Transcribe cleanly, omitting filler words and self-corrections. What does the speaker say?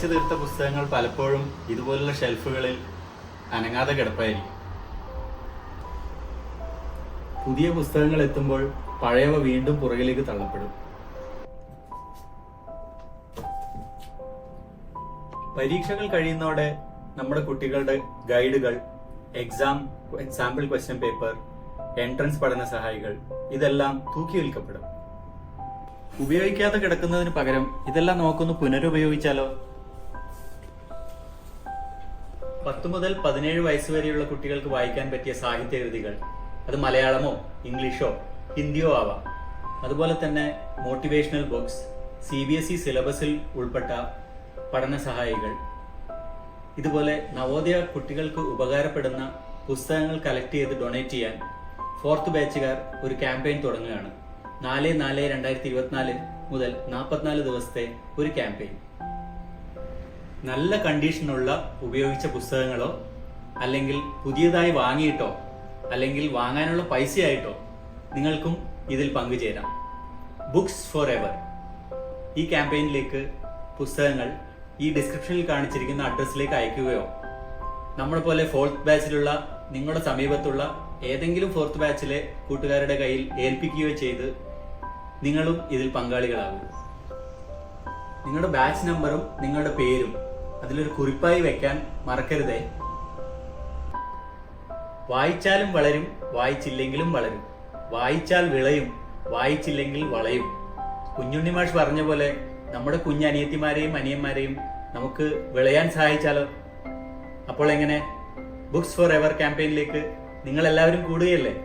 വായിച്ചു തീർത്ത പുസ്തകങ്ങൾ പലപ്പോഴും ഇതുപോലുള്ള ഷെൽഫുകളിൽ അനങ്ങാതെ കിടപ്പായിരിക്കും. പുതിയ പുസ്തകങ്ങൾ എത്തുമ്പോൾ പഴയവ വീണ്ടും പുറകിലേക്ക് തള്ളപ്പെടും. പരീക്ഷകൾ കഴിയുന്നതോടെ നമ്മുടെ കുട്ടികളുടെ ഗൈഡുകൾ, സാമ്പിൾ ക്വസ്റ്റ്യൻ പേപ്പർ, എൻട്രൻസ് പഠന സഹായികൾ ഇതെല്ലാം തൂക്കി വിൽക്കപ്പെടും. ഉപയോഗിക്കാതെ കിടക്കുന്നതിന് പകരം ഇതെല്ലാം നമുക്കൊന്ന് പുനരുപയോഗിച്ചാലോ? 10 മുതൽ 17 വയസ്സ് വരെയുള്ള കുട്ടികൾക്ക് വായിക്കാൻ പറ്റിയ സാഹിത്യകൃതികൾ, അത് മലയാളമോ ഇംഗ്ലീഷോ ഹിന്ദിയോ ആവാം. അതുപോലെ തന്നെ മോട്ടിവേഷണൽ ബുക്സ്, CBSE സിലബസിൽ ഉൾപ്പെട്ട പഠന സഹായികൾ, ഇതുപോലെ നവോദയ കുട്ടികൾക്ക് ഉപകാരപ്പെടുന്ന പുസ്തകങ്ങൾ കളക്ട് ചെയ്ത് ഡൊണേറ്റ് ചെയ്യാൻ 4th ബാച്ചുകാർ ഒരു ക്യാമ്പയിൻ തുടങ്ങുകയാണ്. 4/4/2024 മുതൽ 44 ദിവസത്തെ ഒരു ക്യാമ്പയിൻ. നല്ല കണ്ടീഷനുള്ള ഉപയോഗിച്ച പുസ്തകങ്ങളോ അല്ലെങ്കിൽ പുതിയതായി വാങ്ങിയിട്ടോ അല്ലെങ്കിൽ വാങ്ങാനുള്ള പൈസയായിട്ടോ നിങ്ങൾക്കും ഇതിൽ പങ്കുചേരാം. ബുക്സ് ഫോർ എവർ ഈ ക്യാമ്പയിനിലേക്ക് പുസ്തകങ്ങൾ ഈ ഡിസ്ക്രിപ്ഷനിൽ കാണിച്ചിരിക്കുന്ന അഡ്രസ്സിലേക്ക് അയക്കുകയോ നമ്മളെ പോലെ 4th ബാച്ചിലുള്ള നിങ്ങളുടെ സമീപത്തുള്ള ഏതെങ്കിലും 4th ബാച്ചിലെ കൂട്ടുകാരുടെ കയ്യിൽ ഏൽപ്പിക്കുകയോ ചെയ്ത് നിങ്ങളും ഇതിൽ പങ്കാളികളാകും. നിങ്ങളുടെ ബാച്ച് നമ്പറും നിങ്ങളുടെ പേരും അതിലൊരു കുറിപ്പായി വെക്കാൻ മറക്കരുതേ. വായിച്ചാലും വളരും, വായിച്ചില്ലെങ്കിലും വളരും. വായിച്ചാൽ വിളയും, വായിച്ചില്ലെങ്കിൽ വളയും. കുഞ്ഞുണ്ണി മാഷ് പറഞ്ഞ പോലെ നമ്മുടെ കുഞ്ഞനിയത്തിമാരെയും അനിയന്മാരെയും നമുക്ക് വിളയാൻ സഹായിച്ചാലോ? അപ്പോൾ എങ്ങനെ? ബുക്സ് ഫോർ എവർ ക്യാമ്പയിനിലേക്ക് നിങ്ങൾ എല്ലാവരും കൂടുകയല്ലേ?